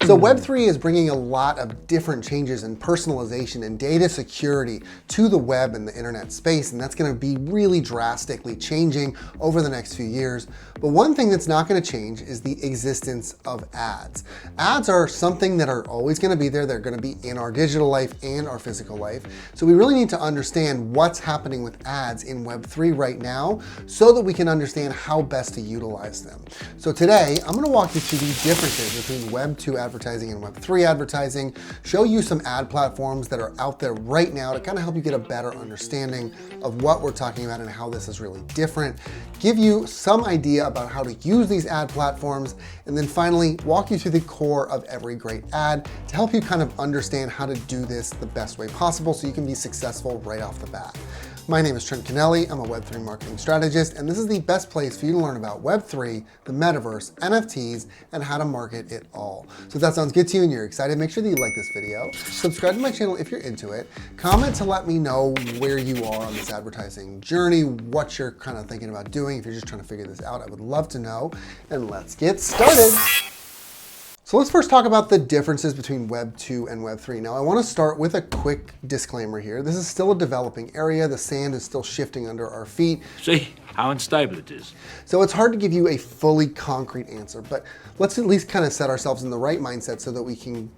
So Web3 is bringing a lot of different changes in personalization and data security to the web and the internet space, and that's going to be really drastically changing over the next few years. But one thing that's not going to change is the existence of ads. Ads are something that are always going to be there. They're going to be in our digital life and our physical life. So we really need to understand what's happening with ads in Web3 right now so that we can understand how best to utilize them. So today, I'm going to walk you through the differences between Web2 advertising and Web3 advertising, show you some ad platforms that are out there right now to kind of help you get a better understanding of what we're talking about and how this is really different, give you some idea about how to use these ad platforms, and then finally walk you through the core of every great ad to help you kind of understand how to do this the best way possible so you can be successful right off the bat. My name is Trent Kennelly. I'm a Web3 marketing strategist, and this is the best place for you to learn about Web3, the metaverse, NFTs, and how to market it all. So if that sounds good to you and you're excited, make sure that you like this video, subscribe to my channel if you're into it, comment to let me know where you are on this advertising journey, what you're kind of thinking about doing. If you're just trying to figure this out, I would love to know, and let's get started. So let's first talk about the differences between Web 2 and Web 3. Now I want to start with a quick disclaimer here. This is still a developing area. The sand is still shifting under our feet. See how unstable it is. So it's hard to give you a fully concrete answer, but let's at least kind of set ourselves in the right mindset so that we can,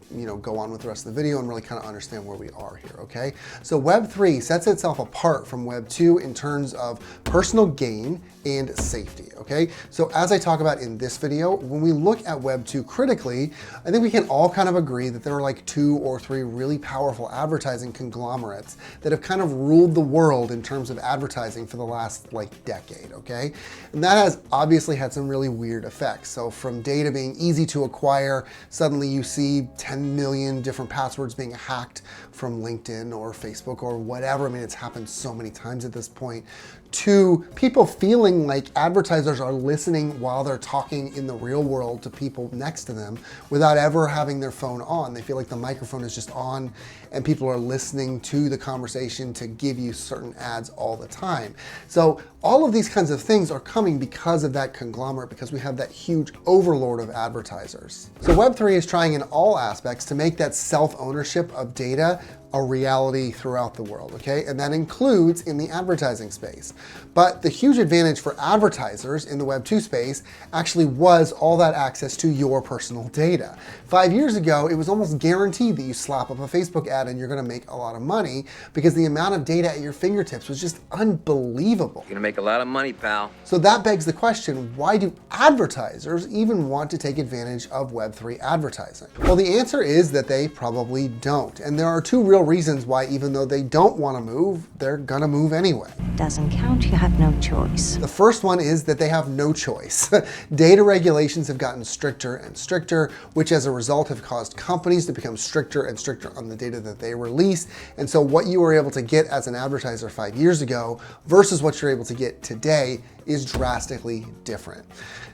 go on with the rest of the video and really kind of understand where we are here, okay? So Web 3 sets itself apart from Web 2 in terms of personal gain and safety, okay? So as I talk about in this video, when we look at Web 2 critically, I think we can all kind of agree that there are like 2 or 3 really powerful advertising conglomerates that have kind of ruled the world in terms of advertising for the last decade, okay? And that has obviously had some really weird effects. So from data being easy to acquire, suddenly you see 10 million different passwords being hacked from LinkedIn or Facebook or whatever. I mean, it's happened so many times at this point, to people feeling like advertisers are listening while they're talking in the real world to people next to them without ever having their phone on. They feel like the microphone is just on and people are listening to the conversation to give you certain ads all the time. So all of these kinds of things are coming because of that conglomerate, because we have that huge overlord of advertisers. So Web3 is trying in all aspects to make that self-ownership of data a reality throughout the world, okay? And that includes in the advertising space. But the huge advantage for advertisers in the Web 2 space actually was all that access to your personal data. 5 years ago, it was almost guaranteed that you slap up a Facebook ad and you're gonna make a lot of money because the amount of data at your fingertips was just unbelievable. You're gonna make a lot of money, pal. So that begs the question, why do advertisers even want to take advantage of Web3 advertising? Well, the answer is that they probably don't. And there are 2 real reasons why, even though they don't want to move, they're gonna move anyway. Doesn't count, you have no choice. The first one is that they have no choice. Data regulations have gotten stricter and stricter, which as a result have caused companies to become stricter and stricter on the data that they release. And so what you were able to get as an advertiser 5 years ago versus what you're able to get today is drastically different.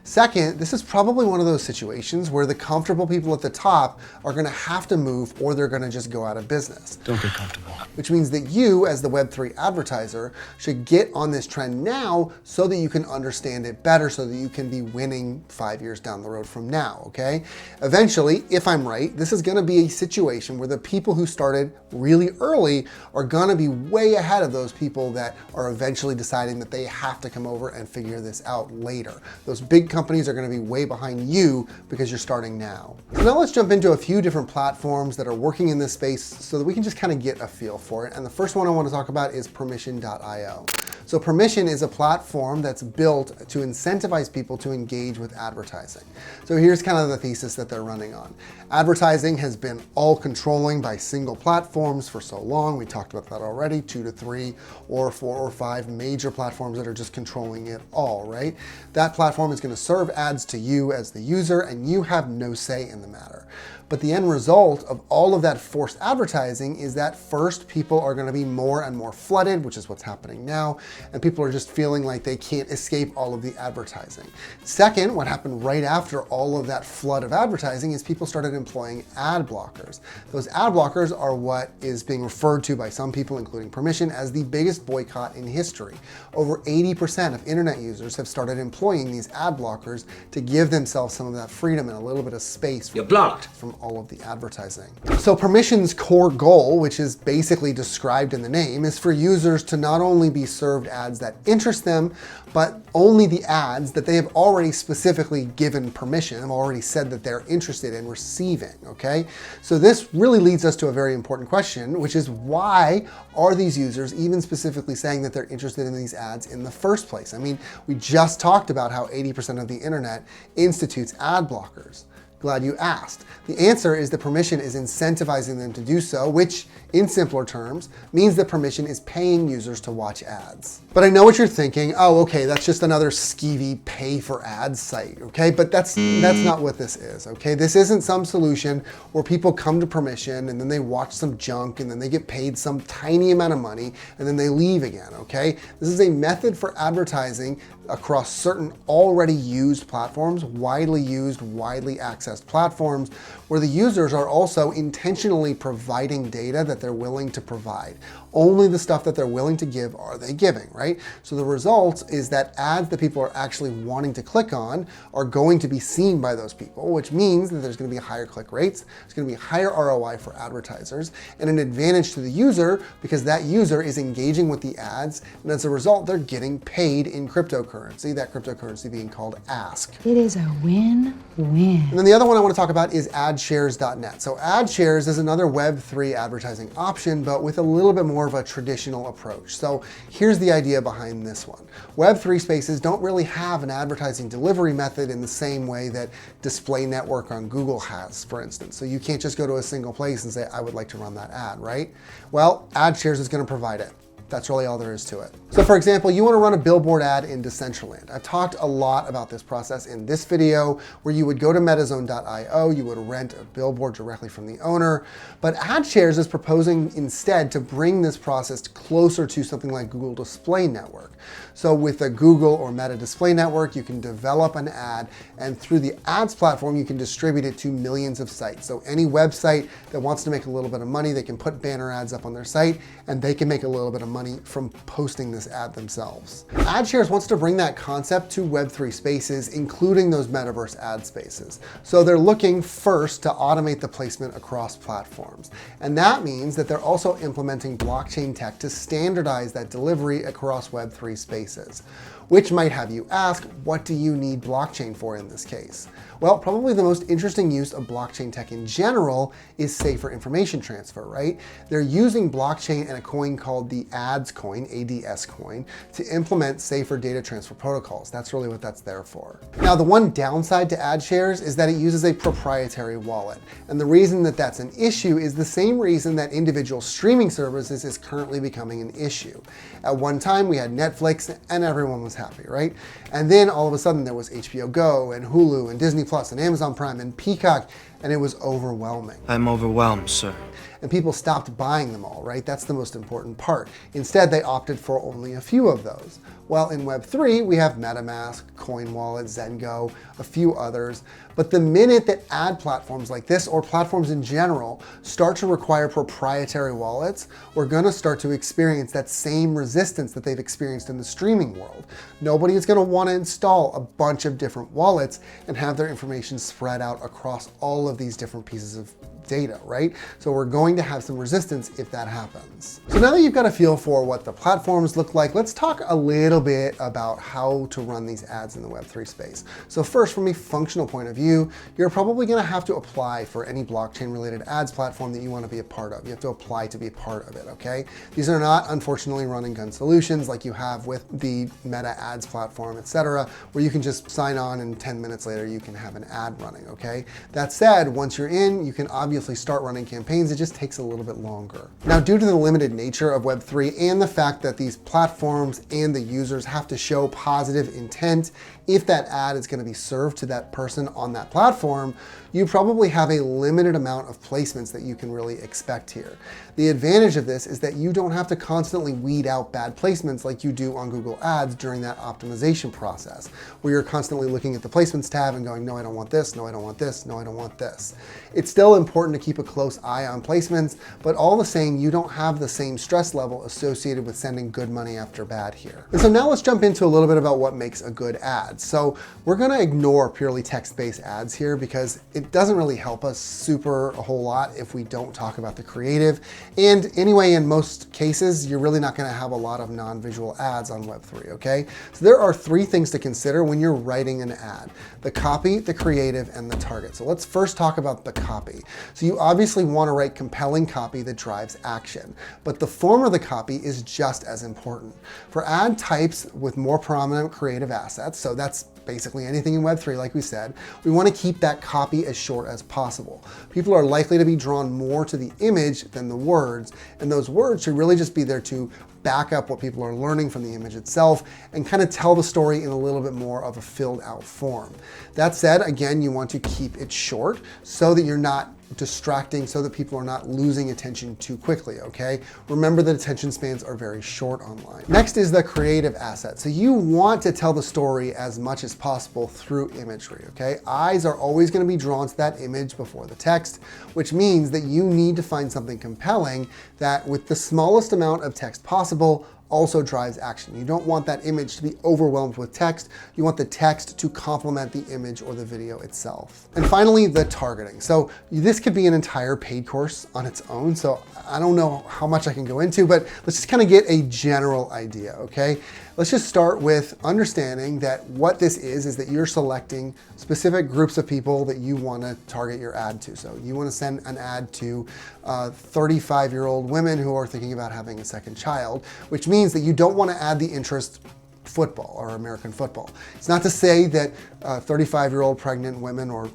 Second, this is probably one of those situations where the comfortable people at the top are gonna have to move or they're gonna just go out of business. Don't get comfortable. Which means that you, as the Web3 advertiser, should get on this trend now so that you can understand it better, so that you can be winning 5 years down the road from now, okay? Eventually, if I'm right, this is gonna be a situation where the people who started really early are gonna be way ahead of those people that are eventually deciding that they have to come over and figure this out later. Those big companies are gonna be way behind you because you're starting now. So now let's jump into a few different platforms that are working in this space so that we can just kind of get a feel for it. And the first one I want to talk about is Permission.io. So Permission is a platform that's built to incentivize people to engage with advertising. So here's kind of the thesis that they're running on. Advertising has been all controlling by single platforms for so long. We talked about that already, 2 to 3 or 4 or 5 major platforms that are just controlling it all, right? That platform is going to serve ads to you as the user and you have no say in the matter. But the end result of all of that forced advertising is that first, people are going to be more and more flooded, which is what's happening now. and people are just feeling like they can't escape all of the advertising. Second, what happened right after all of that flood of advertising is people started employing ad blockers. Those ad blockers are what is being referred to by some people, including Permission, as the biggest boycott in history. Over 80% of internet users have started employing these ad blockers to give themselves some of that freedom and a little bit of space You're blocked from all of the advertising. So Permission's core goal, which is basically described in the name, is for users to not only be served ads that interest them, but only the ads that they have already specifically given permission, have already said that they're interested in receiving, okay? So this really leads us to a very important question, which is why are these users even specifically saying that they're interested in these ads in the first place? I mean, we just talked about how 80% of the internet institutes ad blockers. Glad you asked. The answer is that Permission is incentivizing them to do so, which, in simpler terms, means that Permission is paying users to watch ads. But I know what you're thinking. Oh, okay, that's just another skeevy pay for ads site, okay? But that's not what this is, okay? This isn't some solution where people come to Permission and then they watch some junk and then they get paid some tiny amount of money and then they leave again, okay? This is a method for advertising across certain already used platforms, widely used, widely accessed platforms, where the users are also intentionally providing data that they're willing to provide. Only the stuff that they're willing to give are they giving, right? So the result is that ads that people are actually wanting to click on are going to be seen by those people, which means that there's going to be higher click rates, there's going to be higher ROI for advertisers, and an advantage to the user because that user is engaging with the ads, and as a result, they're getting paid in cryptocurrency, that cryptocurrency being called Ask. It is a win-win. And then the other one I want to talk about is AdShares.net. So AdShares is another Web3 advertising option, but with a little bit more of a traditional approach. So here's the idea behind this one. Web3 spaces don't really have an advertising delivery method in the same way that Display Network on Google has, for instance. So you can't just go to a single place and say, I would like to run that ad, right? Well, AdShares is going to provide it. That's really all there is to it. So for example, you want to run a billboard ad in Decentraland. I've talked a lot about this process in this video where you would go to metazone.io, you would rent a billboard directly from the owner, but AdShares is proposing instead to bring this process closer to something like Google Display Network. So with a Google or Meta Display Network, you can develop an ad and through the ads platform, you can distribute it to millions of sites. So any website that wants to make a little bit of money, they can put banner ads up on their site and they can make a little bit of money from posting this ad themselves. AdShares wants to bring that concept to Web3 spaces, including those metaverse ad spaces. So they're looking first to automate the placement across platforms. And that means that they're also implementing blockchain tech to standardize that delivery across Web3 spaces. Which might have you ask, what do you need blockchain for in this case? Well, probably the most interesting use of blockchain tech in general is safer information transfer, right? They're using blockchain and a coin called the ADS coin, ADS coin, to implement safer data transfer protocols. That's really what that's there for. Now, the one downside to AdShares is that it uses a proprietary wallet. And the reason that that's an issue is the same reason that individual streaming services is currently becoming an issue. At one time, we had Netflix and everyone was happy, right? And then all of a sudden there was HBO Go and Hulu and Disney Plus and Amazon Prime and Peacock, and it was overwhelming. I'm overwhelmed, sir. And people stopped buying them all, right? That's the most important part. Instead, they opted for only a few of those. Well, in Web3, we have MetaMask, Coin Wallet, Zengo, a few others. But the minute that ad platforms like this, or platforms in general, start to require proprietary wallets, we're gonna start to experience that same resistance that they've experienced in the streaming world. Nobody is gonna wanna install a bunch of different wallets and have their information spread out across all of these different pieces of data, right? So we're going to have some resistance if that happens. So now that you've got a feel for what the platforms look like, let's talk a little bit about how to run these ads in the Web3 space. So first, from a functional point of view, you're probably gonna have to apply for any blockchain related ads platform that you wanna be a part of. You have to apply to be a part of it, okay? These are not, unfortunately, run and gun solutions like you have with the Meta ads platform, etc., where you can just sign on and 10 minutes later you can have an ad running, okay? That said, once you're in, you can obviously start running campaigns. It just takes a little bit longer. Now, due to the limited nature of Web3 and the fact that these platforms and the users have to show positive intent if that ad is going to be served to that person on that platform, you probably have a limited amount of placements that you can really expect here. The advantage of this is that you don't have to constantly weed out bad placements like you do on Google Ads during that optimization process, where you're constantly looking at the placements tab and going, no, I don't want this, no, I don't want this, no, I don't want this. It's still important to keep a close eye on placements, but all the same, you don't have the same stress level associated with sending good money after bad here. And so now let's jump into a little bit about what makes a good ad. So we're gonna ignore purely text-based ads here because it doesn't really help us a whole lot if we don't talk about the creative. And anyway, in most cases, you're really not gonna have a lot of non-visual ads on Web3, okay? So there are 3 things to consider when you're writing an ad: the copy, the creative, and the target. So let's first talk about the copy. So you obviously wanna write compelling copy that drives action, but the form of the copy is just as important. For ad types with more prominent creative assets, so that's basically anything in Web3, like we said, we want to keep that copy as short as possible. People are likely to be drawn more to the image than the words, and those words should really just be there to back up what people are learning from the image itself and kind of tell the story in a little bit more of a filled out form. That said, again, you want to keep it short so that you're not distracting, so that people are not losing attention too quickly, okay? Remember that attention spans are very short online. Next is the creative asset. So you want to tell the story as much as possible through imagery, okay? Eyes are always going to be drawn to that image before the text, which means that you need to find something compelling that, with the smallest amount of text possible, also drives action. You don't want that image to be overwhelmed with text. You want the text to complement the image or the video itself. And finally, the targeting. So this could be an entire paid course on its own. So I don't know how much I can go into, but let's just kind of get a general idea, okay? Let's just start with understanding that what this is that you're selecting specific groups of people that you want to target your ad to. So you want to send an ad to 35-year-old women who are thinking about having a second child, which means that you don't want to add the interest football or American football. It's not to say that 35-year-old pregnant women or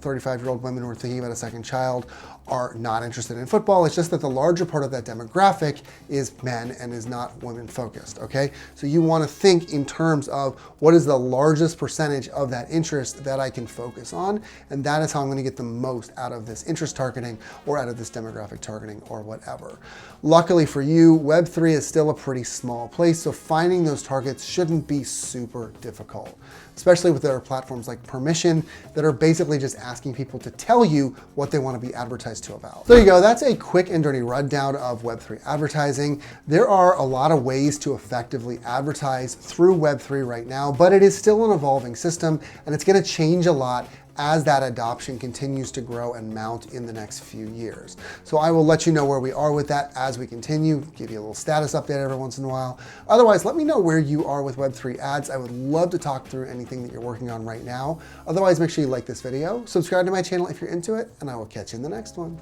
35-year-old women who are thinking about a second child are not interested in football. It's just that the larger part of that demographic is men and is not women focused, okay? So you want to think in terms of what is the largest percentage of that interest that I can focus on, and that is how I'm going to get the most out of this interest targeting or out of this demographic targeting or whatever. Luckily for you, Web3 is still a pretty small place, so finding those targets shouldn't be super difficult, especially with their platforms like Permission that are basically just asking people to tell you what they want to be advertised to about. So there you go, that's a quick and dirty rundown of Web3 advertising. There are a lot of ways to effectively advertise through Web3 right now, but it is still an evolving system and it's going to change a lot as that adoption continues to grow and mount in the next few years. So I will let you know where we are with that as we continue, give you a little status update every once in a while. Otherwise, let me know where you are with Web3 ads. I would love to talk through anything that you're working on right now. Otherwise, make sure you like this video, subscribe to my channel if you're into it, and I will catch you in the next one.